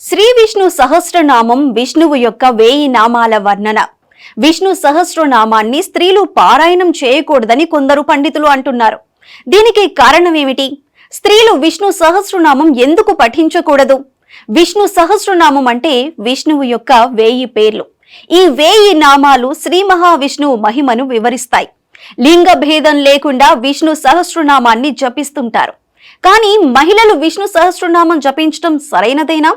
శ్రీ విష్ణు సహస్రనామం విష్ణువు యొక్క 1000 నామాల వర్ణన. విష్ణు సహస్రనామాన్ని స్త్రీలు పారాయణం చేయకూడదని కొందరు పండితులు అంటున్నారు. దీనికి కారణమేమిటి? స్త్రీలు విష్ణు సహస్రనామం ఎందుకు పఠించకూడదు? విష్ణు సహస్రనామం అంటే విష్ణువు యొక్క 1000 పేర్లు. ఈ 1000 నామాలు శ్రీ మహావిష్ణువు మహిమను వివరిస్తాయి. లింగ భేదం లేకుండా విష్ణు సహస్రనామాన్ని జపిస్తుంటారు. కానీ మహిళలు విష్ణు సహస్రనామం జపించడం సరైనదేనా?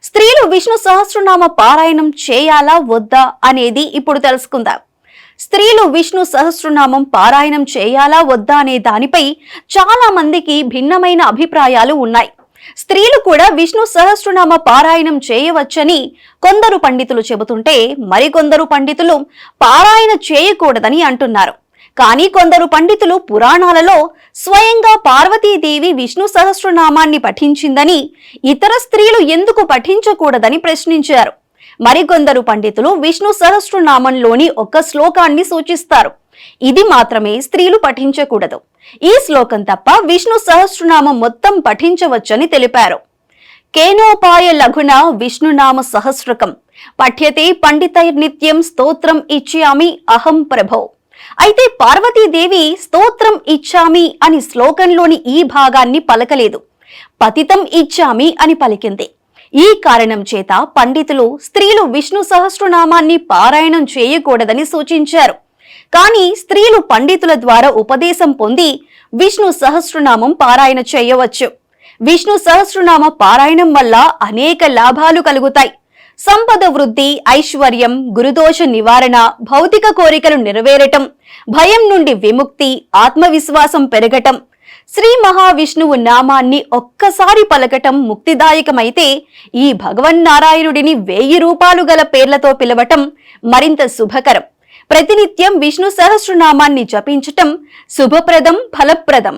స్త్రీలు విష్ణు సహస్రనామ పారాయణం చేయాలా వద్దా అనేది ఇప్పుడు తెలుసుకుందాం. స్త్రీలు విష్ణు సహస్రనామం పారాయణం చేయాలా వద్దా అనే దానిపై చాలా మందికి భిన్నమైన అభిప్రాయాలు ఉన్నాయి. స్త్రీలు కూడా విష్ణు సహస్రనామ పారాయణం చేయవచ్చని కొందరు పండితులు చెబుతుంటే మరికొందరు పండితులు పారాయణ చేయకూడదని అంటున్నారు. కానీ కొందరు పండితులు పురాణాలలో స్వయంగా పార్వతీదేవి విష్ణు సహస్రనామాన్ని పఠించిందని, ఇతర స్త్రీలు ఎందుకు పఠించకూడదని ప్రశ్నించారు. మరికొందరు పండితులు విష్ణు సహస్రనామంలోని ఒక శ్లోకాన్ని సూచిస్తారు. ఇది మాత్రమే స్త్రీలు పఠించకూడదు. ఈ శ్లోకం తప్ప విష్ణు సహస్రనామం మొత్తం పఠించవచ్చని తెలిపారు. కేనోపాయ లఘున విష్ణునామ సహస్రకం పఠ్యతే పండితైర్నిత్యం స్తోత్రం ఇచ్చామి అహం ప్రభో. అయితే పార్వతీదేవి స్తోత్రం ఇచ్చామి అని శ్లోకంలోని ఈ భాగాన్ని పలకలేదు, పతితం ఇచ్చామి అని పలికింది. ఈ కారణం చేత పండితులు స్త్రీలు విష్ణు సహస్రనామాన్ని పారాయణం చేయకూడదని సూచించారు. కానీ స్త్రీలు పండితుల ద్వారా ఉపదేశం పొంది విష్ణు సహస్రనామం పారాయణ చేయవచ్చు. విష్ణు సహస్రనామ పారాయణం వల్ల అనేక లాభాలు కలుగుతాయి. సంపద వృద్ధి, ఐశ్వర్యం, గురుదోష నివారణ, భౌతిక కోరికలు నెరవేరటం, భయం నుండి విముక్తి, ఆత్మవిశ్వాసం పెరగటం. శ్రీ మహావిష్ణువు నామాన్ని ఒక్కసారి పలకటం ముక్తిదాయకమైతే ఈ భగవన్నారాయణుడిని 1000 రూపాలు గల పేర్లతో పిలవటం మరింత శుభకరం. ప్రతినిత్యం విష్ణు సహస్రనామాన్ని జపించటం శుభప్రదం, ఫలప్రదం.